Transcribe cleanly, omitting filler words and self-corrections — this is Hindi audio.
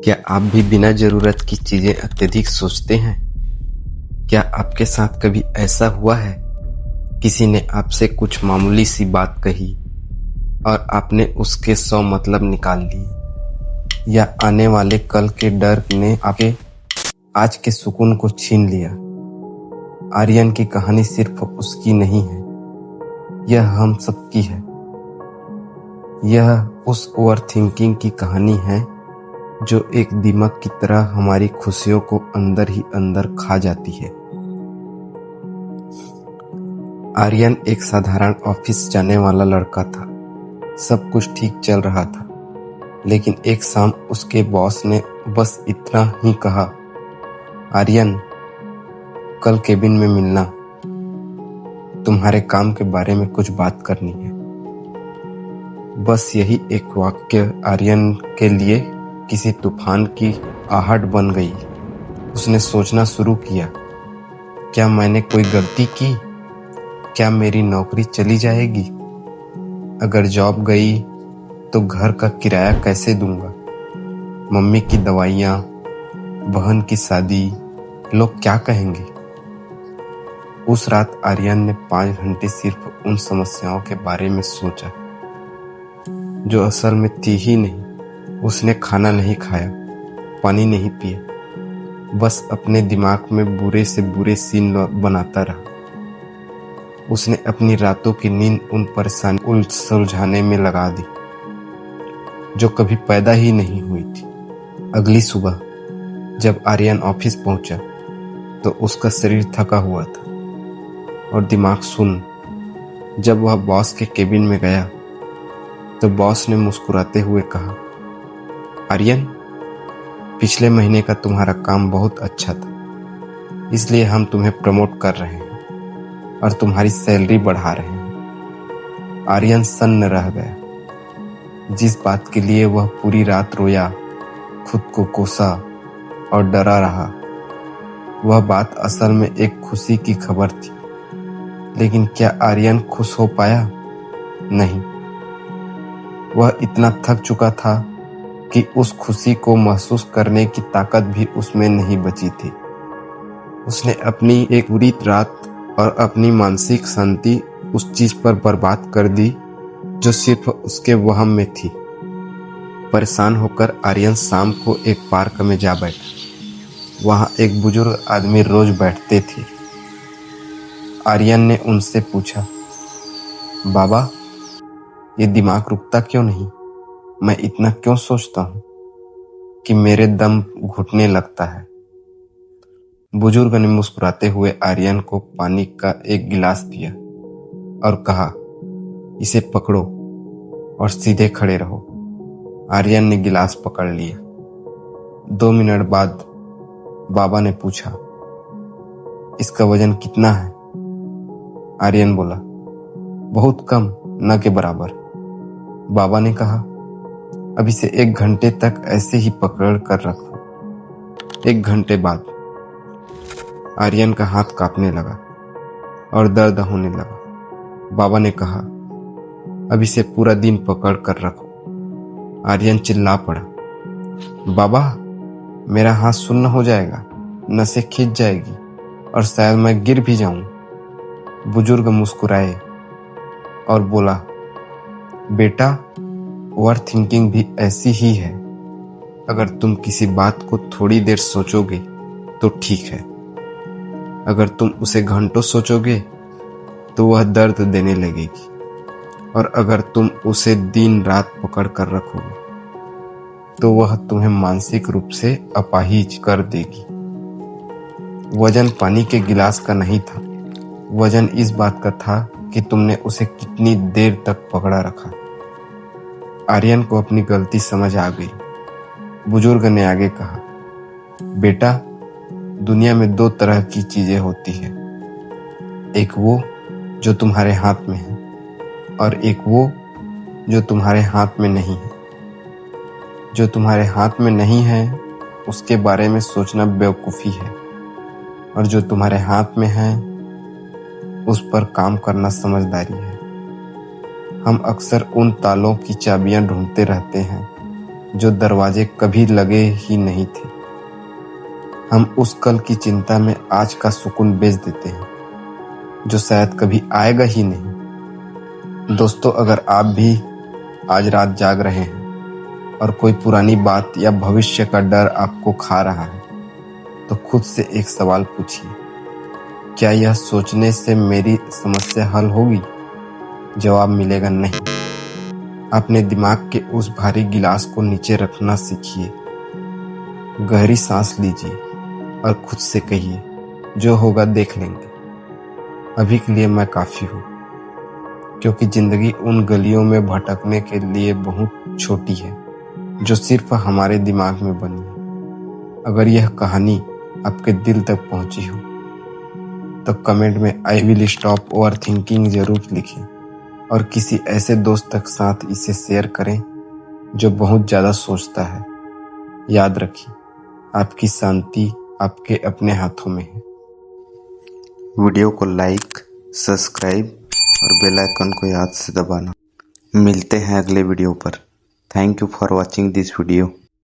क्या आप भी बिना जरूरत की चीजें अत्यधिक सोचते हैं? क्या आपके साथ कभी ऐसा हुआ है, किसी ने आपसे कुछ मामूली सी बात कही और आपने उसके 100 मतलब निकाल लिए, या आने वाले कल के डर ने आपके आज के सुकून को छीन लिया? आर्यन की कहानी सिर्फ उसकी नहीं है, यह हम सबकी है। यह उस ओवरथिंकिंग की कहानी है जो एक दीमक की तरह हमारी खुशियों को अंदर ही अंदर खा जाती है। आर्यन एक साधारण ऑफिस जाने वाला लड़का था। सब कुछ ठीक चल रहा था, लेकिन एक शाम उसके बॉस ने बस इतना ही कहा, आर्यन, कल केबिन में मिलना, तुम्हारे काम के बारे में कुछ बात करनी है। बस यही एक वाक्य आर्यन के लिए किसी तूफान की आहट बन गई। उसने सोचना शुरू किया, क्या मैंने कोई गलती की? क्या मेरी नौकरी चली जाएगी? अगर जॉब गई तो घर का किराया कैसे दूंगा? मम्मी की दवाइयाँ, बहन की शादी, लोग क्या कहेंगे? उस रात आर्यन ने 5 घंटे सिर्फ उन समस्याओं के बारे में सोचा जो असल में थी ही नहीं। उसने खाना नहीं खाया, पानी नहीं पिया, बस अपने दिमाग में बुरे से बुरे सीन बनाता रहा। उसने अपनी रातों की नींद उन परेशानियों सुलझाने में लगा दी जो कभी पैदा ही नहीं हुई थी। अगली सुबह जब आर्यन ऑफिस पहुंचा तो उसका शरीर थका हुआ था और दिमाग सुन्न। जब वह बॉस के केबिन में गया तो बॉस ने मुस्कुराते हुए कहा, आर्यन, पिछले महीने का तुम्हारा काम बहुत अच्छा था, इसलिए हम तुम्हें प्रमोट कर रहे हैं और तुम्हारी सैलरी बढ़ा रहे हैं। आर्यन सन्न रह गया। जिस बात के लिए वह पूरी रात रोया, खुद को कोसा और डरा रहा, वह बात असल में एक खुशी की खबर थी। लेकिन क्या आर्यन खुश हो पाया? नहीं। वह इतना थक चुका था कि उस खुशी को महसूस करने की ताकत भी उसमें नहीं बची थी। उसने अपनी एक पूरी रात और अपनी मानसिक शांति उस चीज पर बर्बाद कर दी जो सिर्फ उसके वहम में थी। परेशान होकर आर्यन शाम को एक पार्क में जा बैठा। वहां एक बुजुर्ग आदमी रोज बैठते थे। आर्यन ने उनसे पूछा, बाबा, ये दिमाग रुकता क्यों नहीं? मैं इतना क्यों सोचता हूँ कि मेरे दम घुटने लगता है? बुजुर्ग ने मुस्कुराते हुए आर्यन को पानी का एक गिलास दिया और कहा, इसे पकड़ो और सीधे खड़े रहो। आर्यन ने गिलास पकड़ लिया। 2 मिनट बाद बाबा ने पूछा, इसका वजन कितना है? आर्यन बोला, बहुत कम, न के बराबर। बाबा ने कहा, अब इसे 1 घंटे तक ऐसे ही पकड़ कर रखो। 1 घंटे बाद आर्यन का हाथ कांपने लगा और दर्द होने लगा। बाबा ने कहा, अब इसे पूरा दिन पकड़ कर रखो। आर्यन चिल्ला पड़ा, बाबा, मेरा हाथ सुन्न हो जाएगा, नसें खिंच जाएगी और शायद मैं गिर भी जाऊं। बुजुर्ग मुस्कुराए और बोला, बेटा, ओवर थिंकिंग भी ऐसी ही है। अगर तुम किसी बात को थोड़ी देर सोचोगे तो ठीक है, अगर तुम उसे घंटों सोचोगे तो वह दर्द देने लगेगी, और अगर तुम उसे दिन रात पकड़ कर रखोगे तो वह तुम्हें मानसिक रूप से अपाहिज कर देगी। वजन पानी के गिलास का नहीं था, वजन इस बात का था कि तुमने उसे कितनी देर तक पकड़ा रखा। आर्यन को अपनी गलती समझ आ गई। बुजुर्ग ने आगे कहा, बेटा, दुनिया में 2 तरह की चीजें होती है, एक वो जो तुम्हारे हाथ में है और एक वो जो तुम्हारे हाथ में नहीं है। जो तुम्हारे हाथ में नहीं है उसके बारे में सोचना बेवकूफ़ी है, और जो तुम्हारे हाथ में है उस पर काम करना समझदारी है। हम अक्सर उन तालों की चाबियां ढूंढते रहते हैं जो दरवाजे कभी लगे ही नहीं थे। हम उस कल की चिंता में आज का सुकून बेच देते हैं, जो शायद कभी आएगा ही नहीं। दोस्तों, अगर आप भी आज रात जाग रहे हैं और कोई पुरानी बात या भविष्य का डर आपको खा रहा है, तो खुद से एक सवाल पूछिए, क्या यह सोचने से मेरी समस्या हल होगी? जवाब मिलेगा नहीं। अपने दिमाग के उस भारी गिलास को नीचे रखना सीखिए। गहरी सांस लीजिए और खुद से कहिए, जो होगा देख लेंगे। अभी के लिए मैं काफी हूँ, क्योंकि जिंदगी उन गलियों में भटकने के लिए बहुत छोटी है जो सिर्फ हमारे दिमाग में बनी है। अगर यह कहानी आपके दिल तक पहुंची हो तो कमेंट में I will stop over thinking जरूर लिखें और किसी ऐसे दोस्त तक साथ इसे शेयर करें जो बहुत ज़्यादा सोचता है। याद रखिए, आपकी शांति आपके अपने हाथों में है। वीडियो को लाइक, सब्सक्राइब और बेल आइकन को याद से दबाना। मिलते हैं अगले वीडियो पर। Thank you for watching this video.